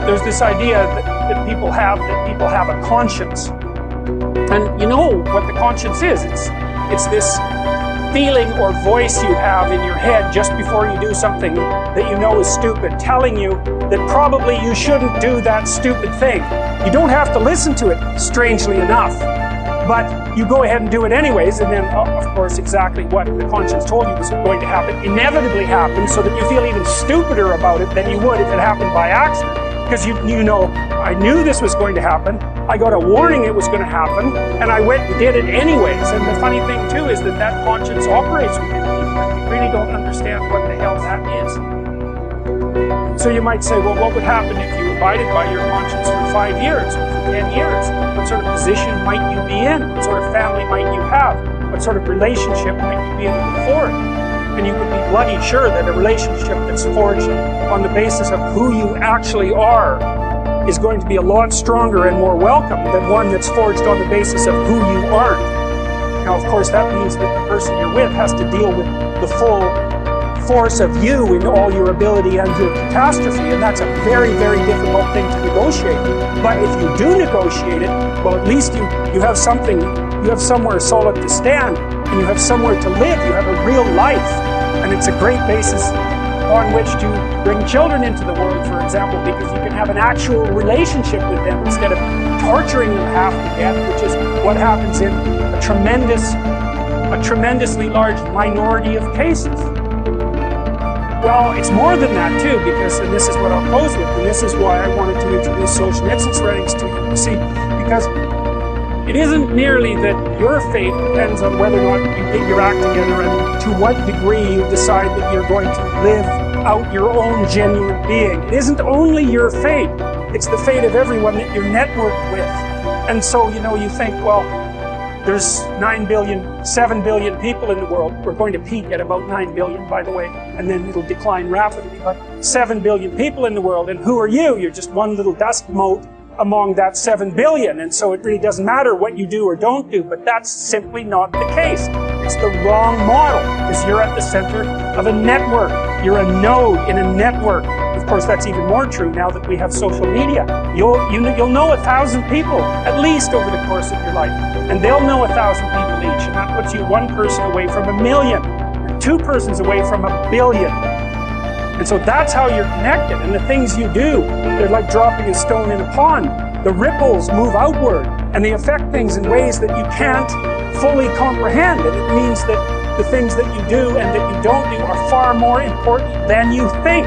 there's this idea that people have a conscience. And you know what the conscience is. It's this feeling or voice you have in your head just before you do something that you know is stupid, telling you that probably you shouldn't do that stupid thing. You don't have to listen to it, strangely enough, but you go ahead and do it anyways, and then, of course, exactly what the conscience told you was going to happen inevitably happens, so that you feel even stupider about it than you would if it happened by accident. Because you know, I knew this was going to happen, I got a warning it was going to happen, and I went and did it anyways. And the funny thing too is that conscience operates within people, and we really don't understand what the hell that is. So you might say, well, what would happen if you abided by your conscience for 5 years, or for 10 years? What sort of position might you be in? What sort of family might you have? What sort of relationship might you be able to afford? And you would be bloody sure that a relationship that's forged on the basis of who you actually are is going to be a lot stronger and more welcome than one that's forged on the basis of who you aren't. Now, of course, that means that the person you're with has to deal with the full force of you in all your ability and your catastrophe, and that's a very, very difficult thing to negotiate. But if you do negotiate it, well, at least you have something, you have somewhere solid to stand, and you have somewhere to live, you have a real life, and it's a great basis on which to bring children into the world, for example, because you can have an actual relationship with them instead of torturing them half to death, which is what happens in a tremendously large minority of cases. Well, it's more than that too, because, and this is what I'll close with, and this is why I wanted to introduce social nuisance ratings to you. You see, because it isn't merely that your fate depends on whether or not you get your act together and to what degree you decide that you're going to live out your own genuine being. It isn't only your fate, it's the fate of everyone that you're networked with. And so, you think, well, there's 7 billion people in the world. We're going to peak at about 9 billion, by the way, and then it'll decline rapidly. But 7 billion people in the world, and who are you? You're just one little dust mote among that 7 billion, and so it really doesn't matter what you do or don't do, but that's simply not the case. It's the wrong model, because you're at the center of a network. You're a node in a network. Of course, that's even more true now that we have social media. You'll know 1,000 people, at least over the course of your life, and they'll know 1,000 people each, and that puts you one person away from 1 million, and 2 persons away from 1 billion. And so that's how you're connected, and the things you do, they're like dropping a stone in a pond. The ripples move outward, and they affect things in ways that you can't fully comprehend, and it means that the things that you do and that you don't do are far more important than you think.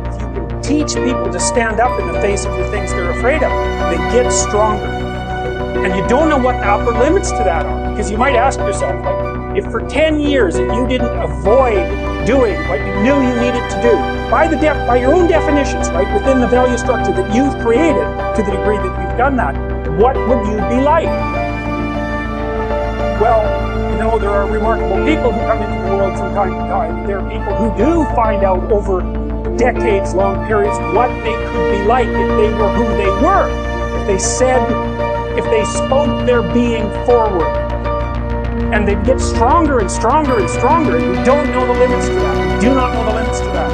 If you can teach people to stand up in the face of the things they're afraid of, they get stronger. And you don't know what the upper limits to that are, because you might ask yourself, like, if for 10 years if you didn't avoid doing what you knew you needed to do, by your own definitions, right, within the value structure that you've created, to the degree that you've done that, what would you be like? Well, there are remarkable people who come into the world from time to time. There are people who do find out over decades-long periods what they could be like if they were who they were, if they spoke their being forward. And they'd get stronger and stronger and stronger, and we don't know the limits to that. We do not know the limits to that.